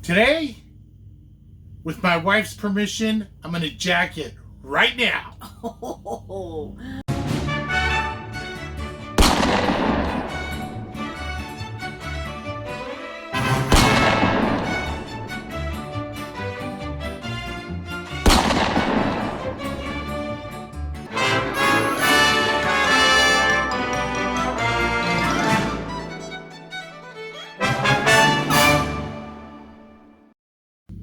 Today, with my wife's permission, I'm going to jack it right now. Oh.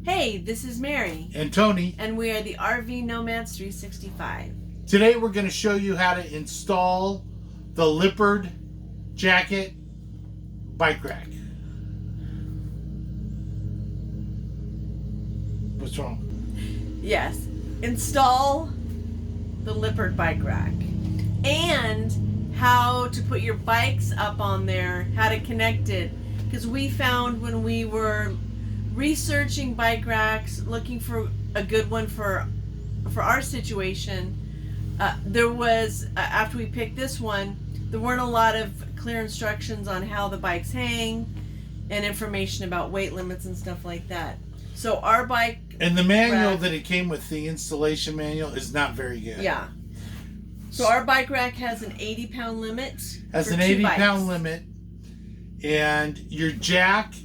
Hey, this is Mary. And Tony. And we are the RV Nomads 365. Today we're going to show you how to install the Lippert Jack-It bike rack. What's wrong? Yes. Install the Lippert bike rack. And how to put your bikes up on there, how to connect it. Because we found when we were researching bike racks, looking for a good one for our situation, there was, after we picked this one, there weren't a lot of clear instructions on how the bikes hang and information about weight limits and stuff like that. So our bike and the manual rack, that it came with, the installation manual, is not very good. Yeah. So our bike rack has an 80-pound limit. Has an 80-pound limit, and your jack,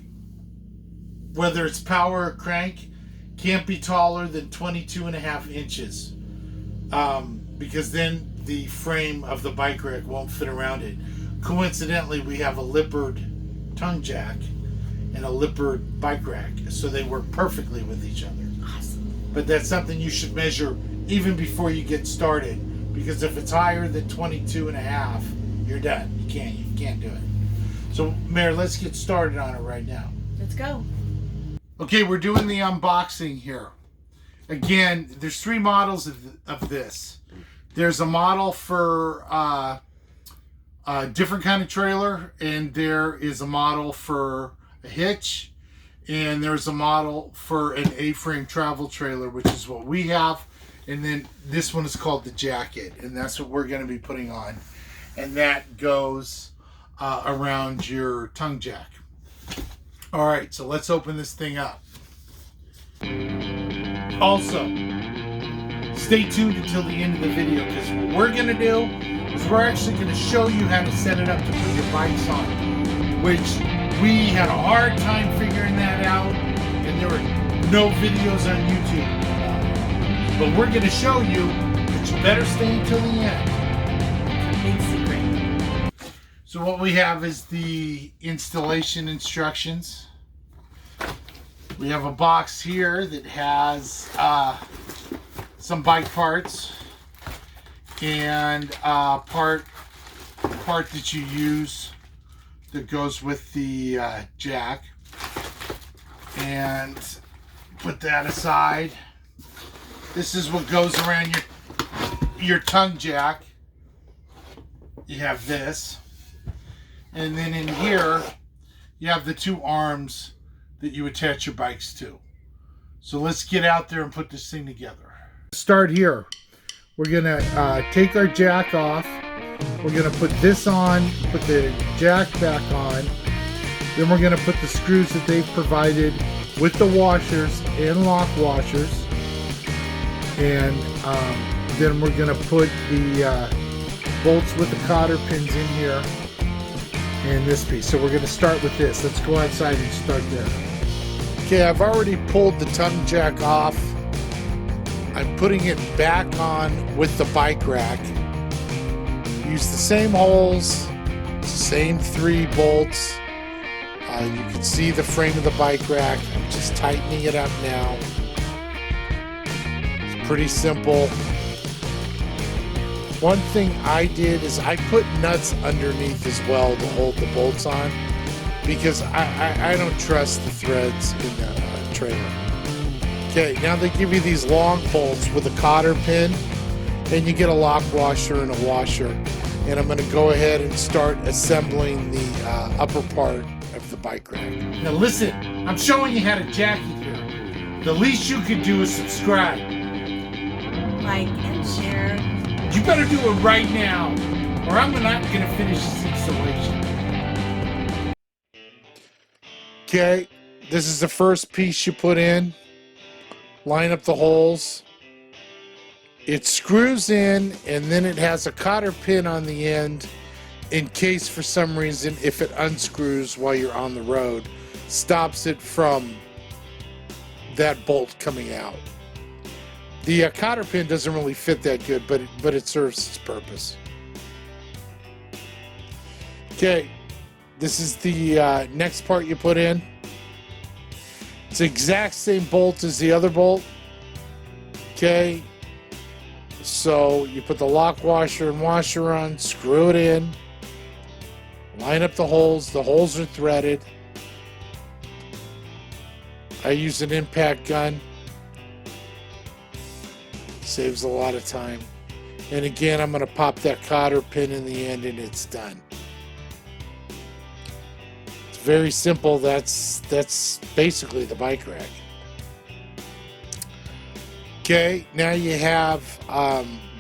whether it's power or crank, can't be taller than 22.5 inches, because then the frame of the bike rack won't fit around it. Coincidentally, we have a Lippert tongue jack and a Lippert bike rack, so they work perfectly with each other. Awesome. But that's something you should measure even before you get started, because if it's higher than 22.5, you're done. You can't do it. So, Mary, let's get started on it right now. Let's go. Okay, we're doing the unboxing here. Again, there's 3 models of this. There's a model for a different kind of trailer, and there is a model for a hitch, and there's a model for an A-frame travel trailer, which is what we have. And then this one is called the Jack-It, and that's what we're going to be putting on. And that goes around your tongue jack. All right, so let's open this thing up. Also, stay tuned until the end of the video, because what we're going to do is we're actually going to show you how to set it up to put your bikes on, which we had a hard time figuring that out, and there were no videos on YouTube. But we're going to show you, but you better stay until the end. Big secret. So what we have is the installation instructions. We have a box here that has some bike parts and part that you use that goes with the jack. And put that aside. This is what goes around your tongue jack. You have this. And then in here, you have the 2 arms that you attach your bikes to. So let's get out there and put this thing together. Start here. We're gonna take our jack off. We're gonna put this on, put the jack back on. Then we're gonna put the screws that they've provided with the washers and lock washers. And then we're gonna put the bolts with the cotter pins in here. And this piece. So we're going to start with this. Let's go outside and start there. Okay, I've already pulled the tongue jack off. I'm putting it back on with the bike rack. Use the same holes, same 3 bolts. You can see the frame of the bike rack. I'm just tightening it up now. It's pretty simple. One thing I did is I put nuts underneath as well to hold the bolts on, because I don't trust the threads in the trailer. Okay, now they give you these long bolts with a cotter pin, and you get a lock washer and a washer. And I'm going to go ahead and start assembling the upper part of the bike rack. Now listen, I'm showing you how to jack it here. The least you can do is subscribe. Like and share. You better do it right now, or I'm not going to finish this installation. Okay, This is the first piece you put in. Line up the holes. It screws in, and then it has a cotter pin on the end in case for some reason, if it unscrews while you're on the road, stops it from that bolt coming out. The cotter pin doesn't really fit that good, but it serves its purpose. Okay, this is the next part you put in. It's the exact same bolt as the other bolt. Okay, so you put the lock washer and washer on, screw it in, line up the holes. The holes are threaded. I use an impact gun. Saves a lot of time. And again, I'm going to pop that cotter pin in the end and it's done. It's very simple. That's basically the bike rack. Okay, now you have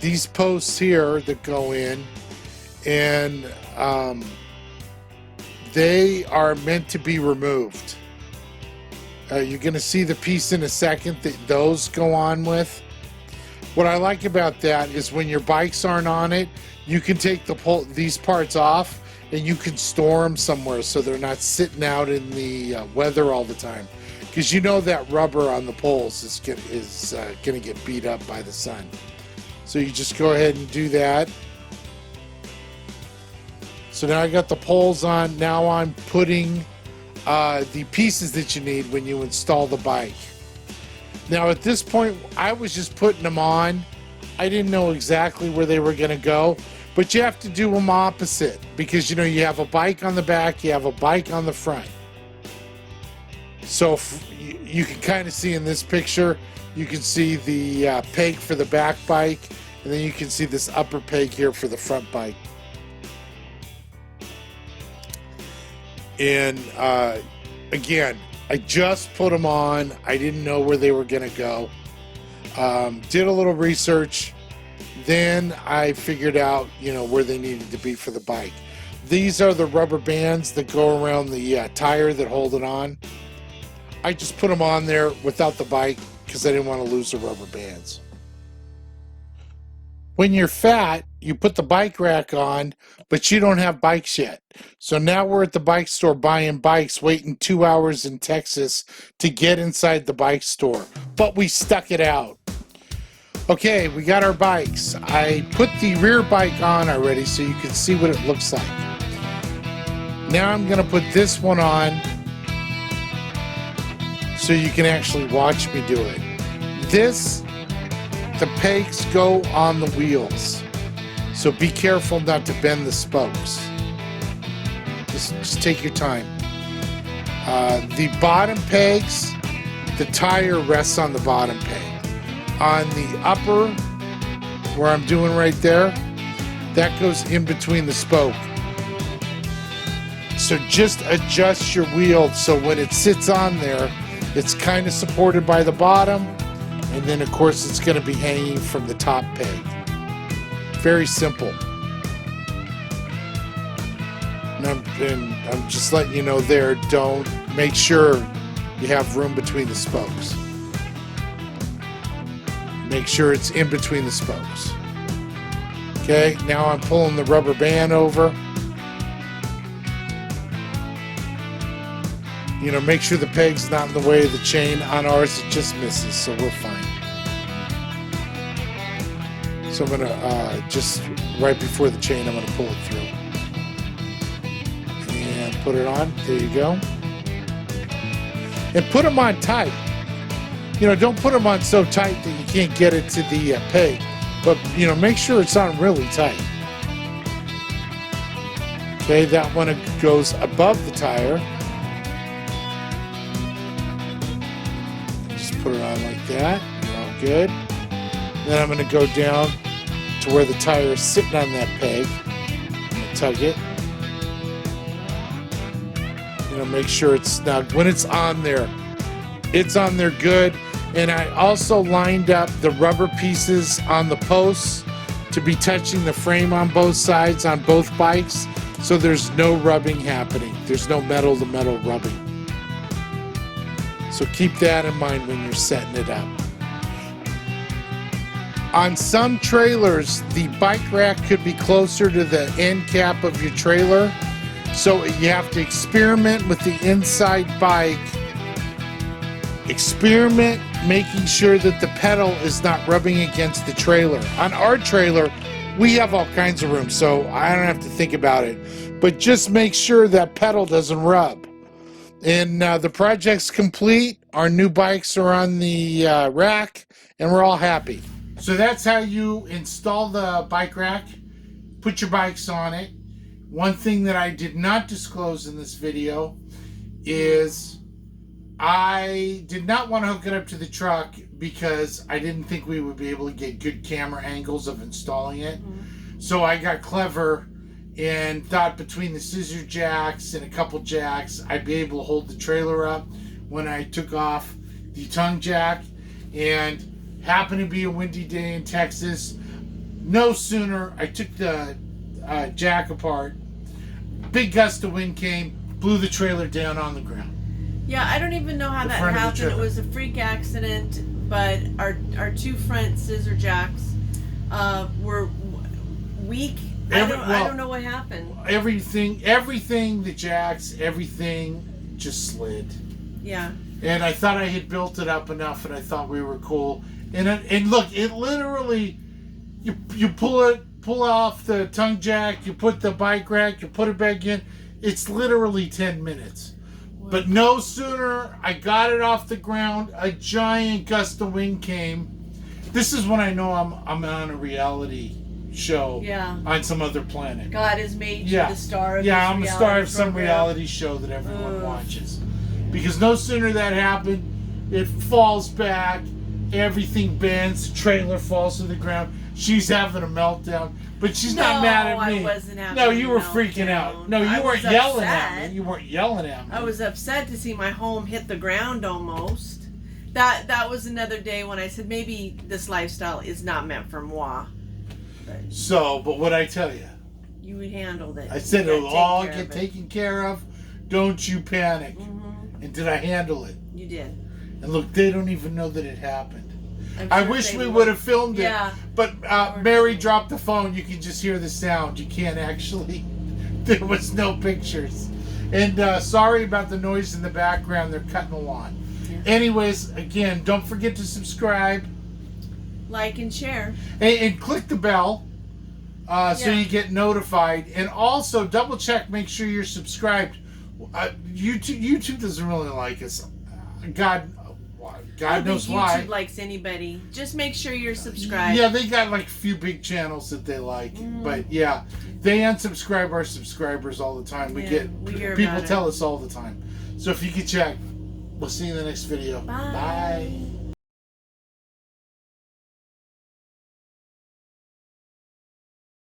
these posts here that go in, and they are meant to be removed. You're going to see the piece in a second that those go on with. What I like about that is when your bikes aren't on it, you can take these parts off and you can store them somewhere so they're not sitting out in the weather all the time. Because you know that rubber on the poles is gonna get beat up by the sun. So you just go ahead and do that. So now I got the poles on. Now I'm putting the pieces that you need when you install the bike. Now at this point, I was just putting them on. I didn't know exactly where they were gonna go, but you have to do them opposite because you know you have a bike on the back, you have a bike on the front. So you can kind of see in this picture, you can see the peg for the back bike, and then you can see this upper peg here for the front bike. And again, I just put them on. I didn't know where they were going to go. Did a little research. Then I figured out, you know, where they needed to be for the bike. These are the rubber bands that go around the tire that hold it on. I just put them on there without the bike because I didn't want to lose the rubber bands. When you're fat, you put the bike rack on, but you don't have bikes yet. So now we're at the bike store buying bikes, waiting 2 hours in Texas to get inside the bike store. But we stuck it out. Okay, we got our bikes. I put the rear bike on already so you can see what it looks like. Now I'm going to put this one on so you can actually watch me do it. The pegs go on the wheels, so be careful not to bend the spokes. Just take your time. The bottom pegs, the tire rests on the bottom peg. On the upper, where I'm doing right there, that goes in between the spoke. So just adjust your wheel so when it sits on there, it's kind of supported by the bottom, and then of course it's going to be hanging from the top peg. Very simple. And I'm just letting you know there, make sure you have room between the spokes. Make sure it's in between the spokes. Okay, now I'm pulling the rubber band over. You know, make sure the peg's not in the way of the chain. On ours, it just misses, so we're fine. So I'm gonna, just right before the chain, I'm gonna pull it through. And put it on, there you go. And put them on tight. You know, don't put them on so tight that you can't get it to the peg. But, you know, make sure it's on really tight. Okay, that one goes above the tire. Put it on like that. All good. Then I'm going to go down to where the tire is sitting on that peg. I'm going to tug it. You know, make sure it's snug. When it's on there good. And I also lined up the rubber pieces on the posts to be touching the frame on both sides on both bikes, so there's no rubbing happening. There's no metal to metal rubbing. So keep that in mind when you're setting it up. On some trailers, the bike rack could be closer to the end cap of your trailer. So you have to experiment with the inside bike. Experiment making sure that the pedal is not rubbing against the trailer. On our trailer, we have all kinds of room, so I don't have to think about it. But just make sure that pedal doesn't rub. And the project's complete. Our new bikes are on the rack, and we're all happy. So that's how you install the bike rack. Put your bikes on it. One thing that I did not disclose in this video is I did not want to hook it up to the truck because I didn't think we would be able to get good camera angles of installing it. So I got clever and thought between the scissor jacks and a couple jacks, I'd be able to hold the trailer up when I took off the tongue jack. And happened to be a windy day in Texas. No sooner I took the jack apart, big gust of wind came, blew the trailer down on the ground. Yeah, I don't even know how that happened. It was a freak accident, but our two front scissor jacks were weak. I don't know what happened. Everything, the jacks, everything just slid. Yeah. And I thought I had built it up enough, and I thought we were cool. And look, it literally, you pull off the tongue jack, you put the bike rack, you put it back in. It's literally 10 minutes. But no sooner I got it off the ground, a giant gust of wind came. This is when I know I'm on a reality show on some other planet. God has made you the star of this I'm a star of some program. reality show that everyone watches. Because no sooner that happened, it falls back, everything bends, the trailer falls to the ground. She's having a meltdown, but she's not mad at me. I wasn't having No, you were a freaking meltdown. out. No, you weren't yelling at me. You weren't yelling at me. I was upset to see my home hit the ground almost. That was another day when I said maybe this lifestyle is not meant for moi. But what I tell you? You handled it. I said it'll all get taken care of. Don't you panic. And did I handle it? You did. And look, they don't even know that it happened. I wish we would have filmed it. Yeah. But Mary dropped the phone. You can just hear the sound. You can't actually. There was no pictures. And sorry about the noise in the background. They're cutting the lawn. Yeah. Anyways, again, don't forget to subscribe. Like and share. And click the bell so you get notified. And also double check, make sure you're subscribed. YouTube doesn't really like us. God knows why. YouTube likes anybody. Just make sure you're subscribed. Yeah, they got like a few big channels that they like. But yeah, they unsubscribe our subscribers all the time. We hear people tell us all the time. So if you could check, we'll see you in the next video. Bye.